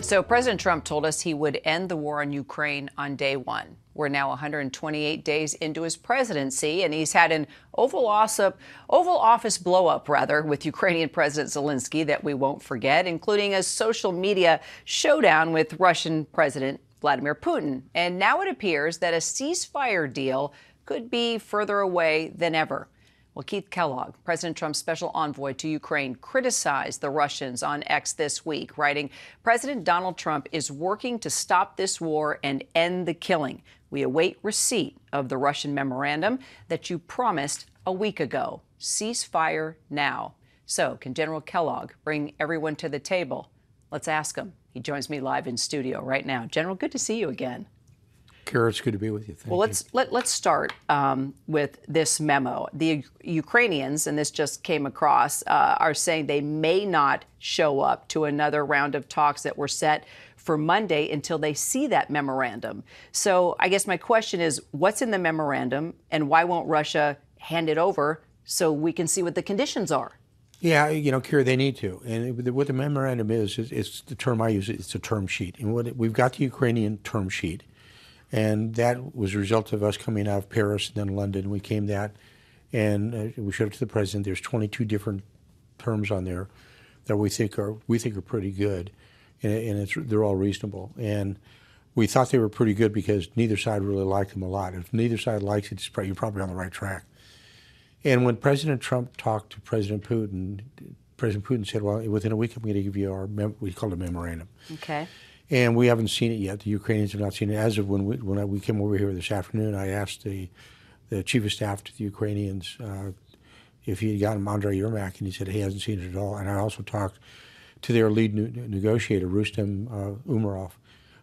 So President Trump told us he would end the war on Ukraine on day one. We're now 128 days into his presidency, and he's had an Oval Office blow-up, with Ukrainian President Zelensky that we won't forget, including a social media showdown with Russian President Vladimir Putin. And now it appears that a ceasefire deal could be further away than ever. Well, Keith Kellogg, President Trump's special envoy to Ukraine, criticized the Russians on X this week, writing, "President Donald Trump is working to stop this war and end the killing. We await receipt of the Russian memorandum that you promised a week ago. Ceasefire now." So, can General Kellogg bring everyone to the table? Let's ask him. He joins me live in studio right now. General, good to see you again. Kara, it's good to be with you. Thank you. Let's start with this memo. The Ukrainians, and this just came across, are saying they may not show up to another round of talks that were set for Monday until they see that memorandum. So I guess my question is, what's in the memorandum, and why won't Russia hand it over so we can see what the conditions are? Yeah, Kara, they need to. And what the memorandum is it's the term I use, it's a term sheet. And we've got the Ukrainian term sheet. And that was a result of us coming out of Paris and then London. We came that, and we showed it to the president. There's 22 different terms on there that we think are pretty good, and they're all reasonable. And we thought they were pretty good because neither side really liked them a lot. If neither side likes it, you're probably on the right track. And when President Trump talked to President Putin said, "Well, within a week, I'm going to give you we call it a memorandum." Okay. And we haven't seen it yet. The Ukrainians have not seen it. As of when we came over here this afternoon, I asked the chief of staff to the Ukrainians if he had gotten Andrei Yermak, and he said he hasn't seen it at all. And I also talked to their lead negotiator, Rustem Umerov,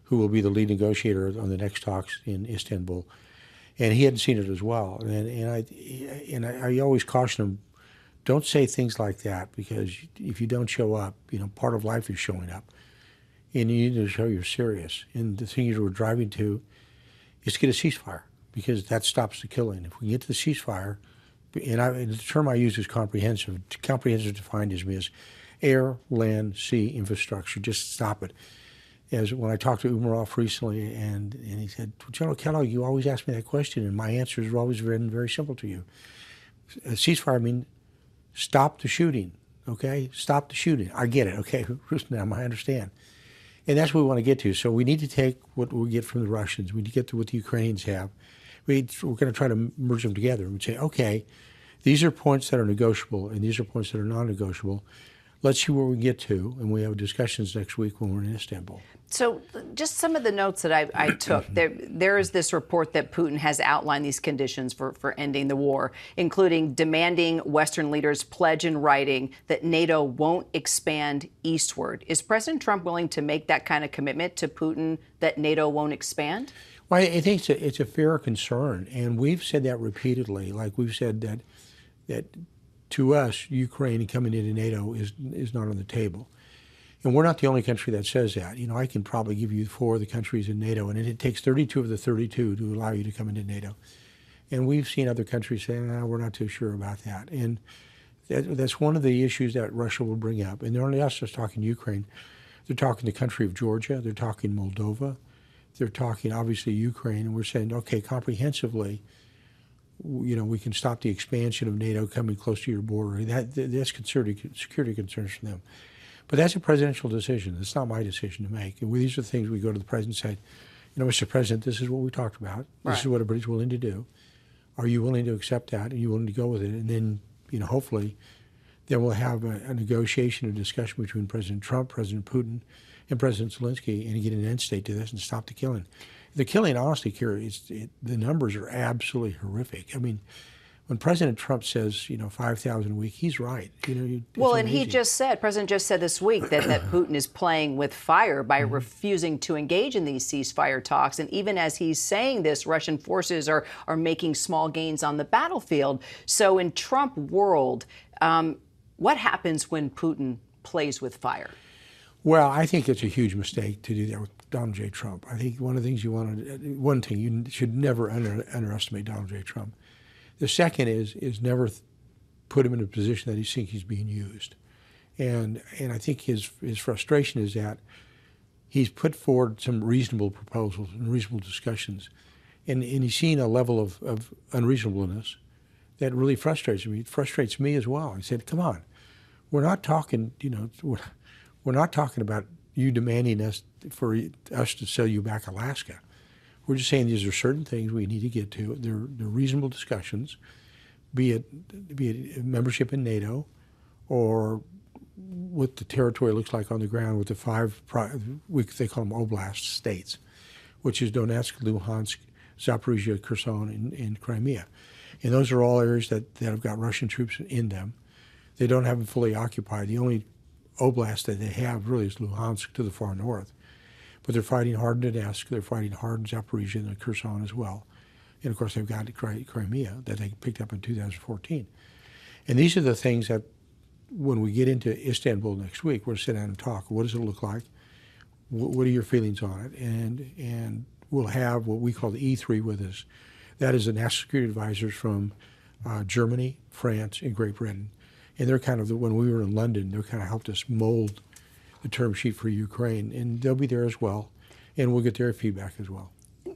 who will be the lead negotiator on the next talks in Istanbul, and he hadn't seen it as well. And I always caution him, don't say things like that, because if you don't show up, part of life is showing up. And you need to show you're serious. And the thing we're driving to is to get a ceasefire, because that stops the killing. If we get to the ceasefire, and the term I use is comprehensive. Comprehensive defined as air, land, sea infrastructure. Just stop it. As when I talked to Umerov recently, and he said, "General Kellogg, you always ask me that question, and my answers are always very, very simple to you. A ceasefire means stop the shooting, okay? Stop the shooting. I get it, okay, Rustam, I understand." And that's what we want to get to. So we need to take what we get from the Russians. We need to get to what the Ukrainians have. We're going to try to merge them together and say, okay, these are points that are negotiable and these are points that are non-negotiable. Let's see where we get to, and we have discussions next week when we're in Istanbul. So just some of the notes that I took, there is this report that Putin has outlined these conditions for ending the war, including demanding Western leaders pledge in writing that NATO won't expand eastward. Is President Trump willing to make that kind of commitment to Putin that NATO won't expand? Well, I think it's a fair concern, and we've said that repeatedly. Like we've said that to us, Ukraine coming into NATO is not on the table. And we're not the only country that says that. I can probably give you 4 of the countries in NATO, and it takes 32 of the 32 to allow you to come into NATO. And we've seen other countries say, "No, we're not too sure about that." And that's one of the issues that Russia will bring up. And they're not just talking Ukraine. They're talking the country of Georgia. They're talking Moldova. They're talking, obviously, Ukraine. And we're saying, okay, comprehensively, we can stop the expansion of NATO coming close to your border. That's security concerns for them. But that's a presidential decision. It's not my decision to make. And these are the things we go to the president and say, Mr. President, this is what we talked about. This is what everybody's willing to do. Are you willing to accept that? Are you willing to go with it? And then, hopefully, then we'll have a negotiation, a discussion between President Trump, President Putin, and President Zelensky, and get an end state to this and stop the killing. The killing, honestly, Kira, the numbers are absolutely horrific. I mean, when President Trump says, 5,000 a week, he's right. Well, and President just said this week that Putin is playing with fire by refusing to engage in these ceasefire talks. And even as he's saying this, Russian forces are making small gains on the battlefield. So in Trump world, what happens when Putin plays with fire? Well, I think it's a huge mistake to do that with Donald J. Trump. I think one of the things you should never underestimate Donald J. Trump. The second is never put him in a position that he thinks he's being used. And I think his frustration is that he's put forward some reasonable proposals and reasonable discussions, and he's seen a level of unreasonableness that really frustrates me. It frustrates me as well. He said, "Come on, we're not talking. We're not talking about you demanding us to sell you back Alaska. We're just saying these are certain things we need to get to. They're reasonable discussions, be it membership in NATO, or what the territory looks like on the ground with the they call them oblast states, which is Donetsk, Luhansk, Zaporizhia, Kherson, and Crimea. And those are all areas that have got Russian troops in them. They don't have them fully occupied. The only oblast that they have really is Luhansk to the far north. But they're fighting hard in Donetsk, they're fighting hard in Zaporizhia and Kherson as well. And of course they've got Crimea that they picked up in 2014. And these are the things that when we get into Istanbul next week, we're going to sit down and talk. What does it look like? What are your feelings on it? And we'll have what we call the E3 with us. That is the national security advisors from Germany, France, and Great Britain. And they're kind of, when we were in London, they kind of helped us mold the term sheet for Ukraine. And they'll be there as well. And we'll get their feedback as well.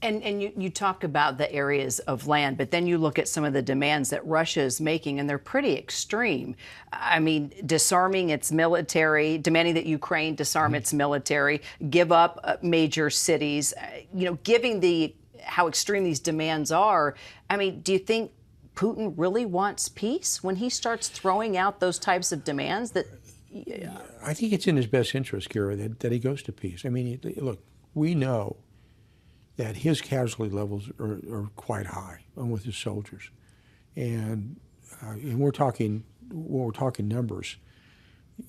And you talk about the areas of land, but then you look at some of the demands that Russia is making, and they're pretty extreme. I mean, disarming its military, demanding that Ukraine disarm its military, give up major cities, giving how extreme these demands are. I mean, do you think Putin really wants peace when he starts throwing out those types of demands? I think it's in his best interest, Kira, that he goes to peace. I mean, look, we know that his casualty levels are quite high with his soldiers, and we're talking numbers.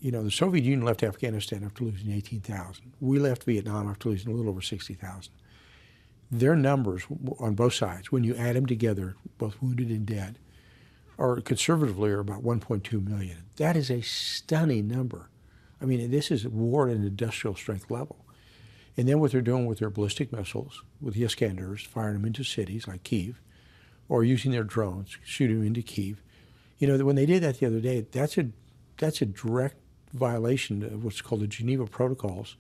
The Soviet Union left Afghanistan after losing 18,000. We left Vietnam after losing a little over 60,000. Their numbers on both sides, when you add them together, both wounded and dead, are conservatively about 1.2 million. That is a stunning number. I mean, this is war at an industrial strength level. And then what they're doing with their ballistic missiles, with the Iskanders, firing them into cities like Kyiv, or using their drones, shooting them into Kyiv. When they did that the other day, that's a direct violation of what's called the Geneva Protocols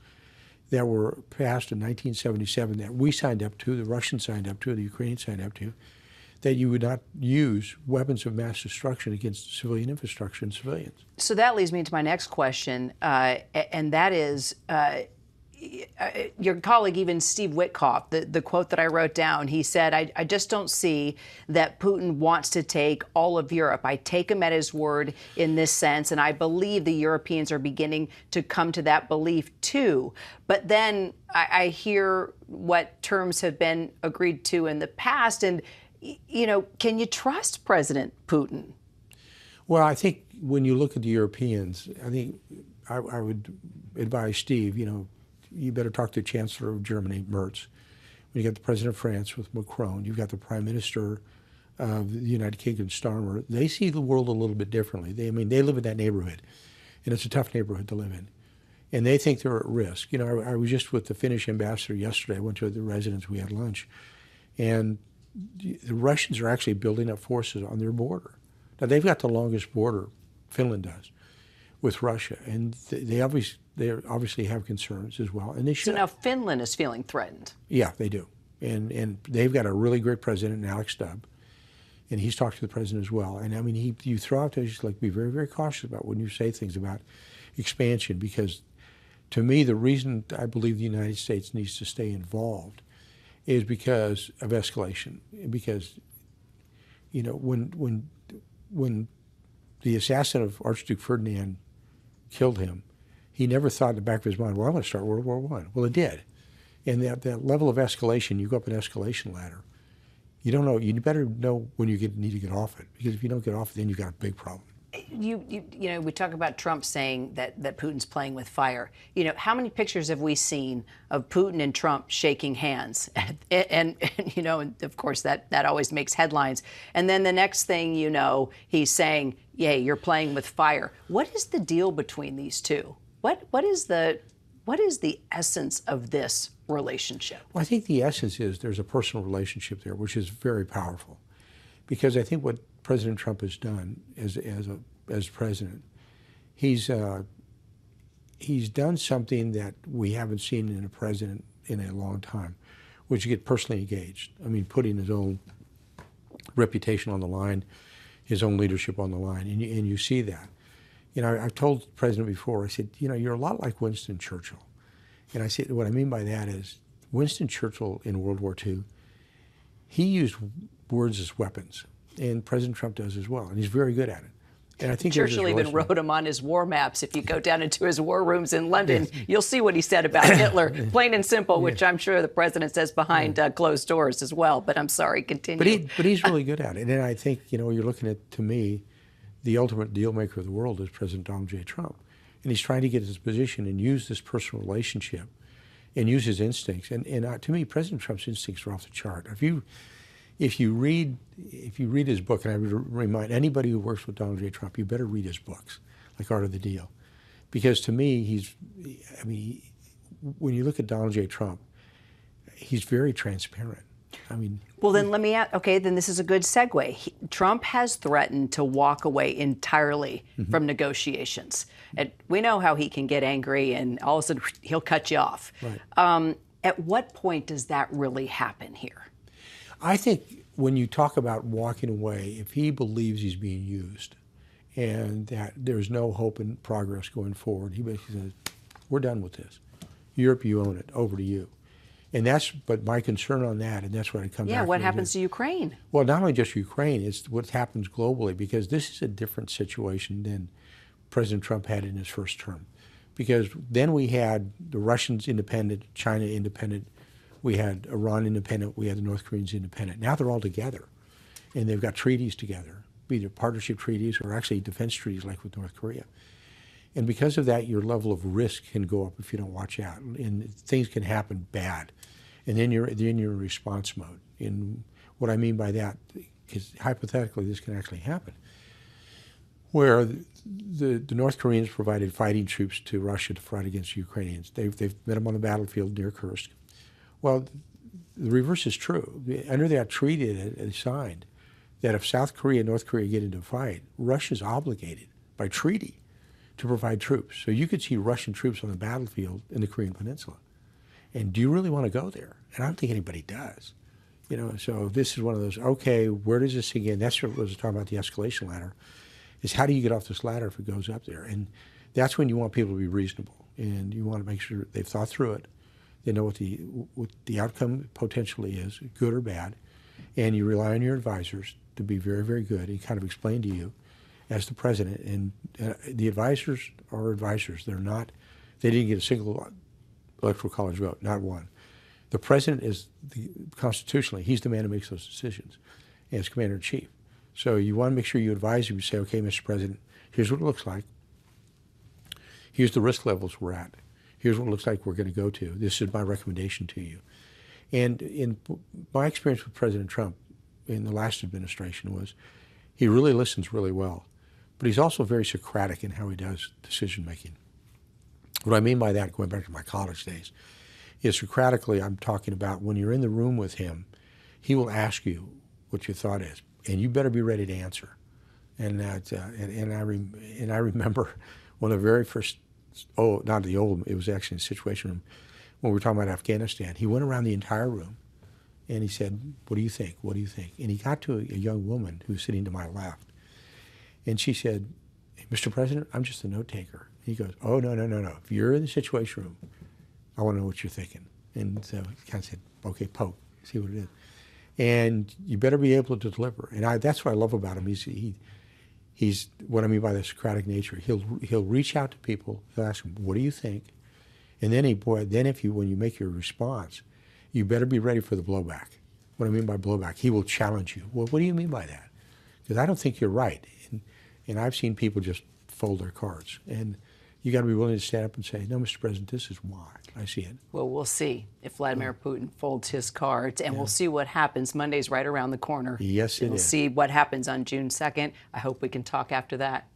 that were passed in 1977 that we signed up to, the Russians signed up to, the Ukrainians signed up to, that you would not use weapons of mass destruction against civilian infrastructure and civilians. So that leads me to my next question, and that is, your colleague, even Steve Witkoff, the quote that I wrote down, he said, I just don't see that Putin wants to take all of Europe. I take him at his word in this sense, and I believe the Europeans are beginning to come to that belief too. But then I hear what terms have been agreed to in the past, and can you trust President Putin? Well, I think when you look at the Europeans, I think I would advise Steve, you better talk to the Chancellor of Germany, Merz. When you got the President of France with Macron, you've got the Prime Minister of the United Kingdom, Starmer. They see the world a little bit differently. They live in that neighborhood, and it's a tough neighborhood to live in. And they think they're at risk. I was just with the Finnish ambassador yesterday. I went to the residence, we had lunch. And the Russians are actually building up forces on their border. Now, they've got the longest border, Finland does, with Russia. And they obviously have concerns as well, and they should. So now Finland is feeling threatened. Yeah, they do, and they've got a really great president, Alex Stubb, and he's talked to the president as well. And I mean, you throw out those, like, be very, very cautious about when you say things about expansion, because to me, the reason I believe the United States needs to stay involved is because of escalation, because when the assassin of Archduke Ferdinand killed him, he never thought in the back of his mind, well, I'm going to start World War I. Well, it did. And that level of escalation, you go up an escalation ladder. You don't know. You better know when you need to get off it, because if you don't get off it, then you've got a big problem. We talk about Trump saying that Putin's playing with fire. How many pictures have we seen of Putin and Trump shaking hands? And of course, that always makes headlines. And then the next thing he's saying, yeah, you're playing with fire. What is the deal between these two? What is the essence of this relationship? Well, I think the essence is there's a personal relationship there, which is very powerful, because I think what President Trump has done as president, he's he's done something that we haven't seen in a president in a long time, which is get personally engaged. I mean, putting his own reputation on the line, his own leadership on the line, and you see that. You know, I've told the president before, I said, you know, you're a lot like Winston Churchill. And I said, what I mean by that is Winston Churchill in World War II, he used words as weapons, and President Trump does as well, and he's very good at it. And I think Churchill even wrote him on his war maps. If you go down into his war rooms in London, you'll see what he said about Hitler, plain and simple, which I'm sure the president says behind closed doors as well. But I'm sorry, continue. But he's really good at it. And I think, you know, you're looking at, to me, the ultimate deal maker of the world is President Donald J. Trump. And he's trying to get his position and use this personal relationship and use his instincts. And to me, President Trump's instincts are off the chart. If you read his book, and I would remind anybody who works with Donald J. Trump, you better read his books, like Art of the Deal. Because to me, when you look at Donald J. Trump, he's very transparent. I mean, well, then let me ask, okay, then this is a good segue. Trump has threatened to walk away entirely from negotiations. And we know how he can get angry and all of a sudden he'll cut you off. Right. At what point does that really happen here? I think when you talk about walking away, if he believes he's being used and that there's no hope and progress going forward, he basically says, we're done with this. Europe, you own it, over to you. And but my concern on that, and that's what it comes back to. Yeah, what happens to Ukraine? Well, not only just Ukraine, it's what happens globally, because this is a different situation than President Trump had in his first term. Because then we had the Russians independent, China independent, we had Iran independent, we had the North Koreans independent. Now they're all together, and they've got treaties together, either partnership treaties or actually defense treaties like with North Korea. And because of that, your level of risk can go up if you don't watch out, and things can happen bad. And then you're in response mode. And what I mean by that, because hypothetically this can actually happen, where the North Koreans provided fighting troops to Russia to fight against the Ukrainians. They've met them on the battlefield near Kursk. Well, the reverse is true. Under that treaty that they signed, that if South Korea and North Korea get into a fight, Russia's obligated by treaty to provide troops. So you could see Russian troops on the battlefield in the Korean Peninsula. And do you really want to go there? And I don't think anybody does. You know, so this is one of those, okay, where does this begin? That's what I was talking about, the escalation ladder, is how do you get off this ladder if it goes up there? And that's when you want people to be reasonable. And you want to make sure they've thought through it. They know what the outcome potentially is, good or bad. And you rely on your advisors to be very, very good and kind of explain to you as the president. And the advisors are advisors. They didn't get a single electoral college vote, not one. The president is, constitutionally, he's the man who makes those decisions as commander-in-chief. So you want to make sure you advise him. You say, okay, Mr. President, here's what it looks like. Here's the risk levels we're at. Here's what it looks like we're going to go to. This is my recommendation to you. And in my experience with President Trump in the last administration was he really listens really well, but he's also very Socratic in how he does decision-making. What I mean by that, going back to my college days, is Socratically, I'm talking about when you're in the room with him, he will ask you what your thought is, and you better be ready to answer. And I remember one of the very first, it was actually in a situation room when we were talking about Afghanistan. He went around the entire room, and he said, "What do you think? What do you think?" And he got to a young woman who was sitting to my left, and she said, "Mr. President, I'm just a note taker." He goes, "Oh, no. If you're in the situation room, I want to know what you're thinking." And so he kind of said, "Okay, poke, see what it is." And you better be able to deliver. And that's what I love about him. He's what I mean by the Socratic nature. He'll reach out to people. He'll ask them, "What do you think?" And then when you make your response, you better be ready for the blowback. What I mean by blowback, he will challenge you. Well, what do you mean by that? Because I don't think you're right. And I've seen people just fold their cards. And you got to be willing to stand up and say, "No, Mr. President, this is why I see it." Well, we'll see if Vladimir Putin folds his cards, and we'll see what happens. Monday's right around the corner. Yes, it is. We'll see what happens on June 2nd. I hope we can talk after that.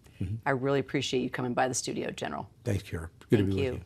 I really appreciate you coming by the studio, General. Thanks, Kara. Good to be with you.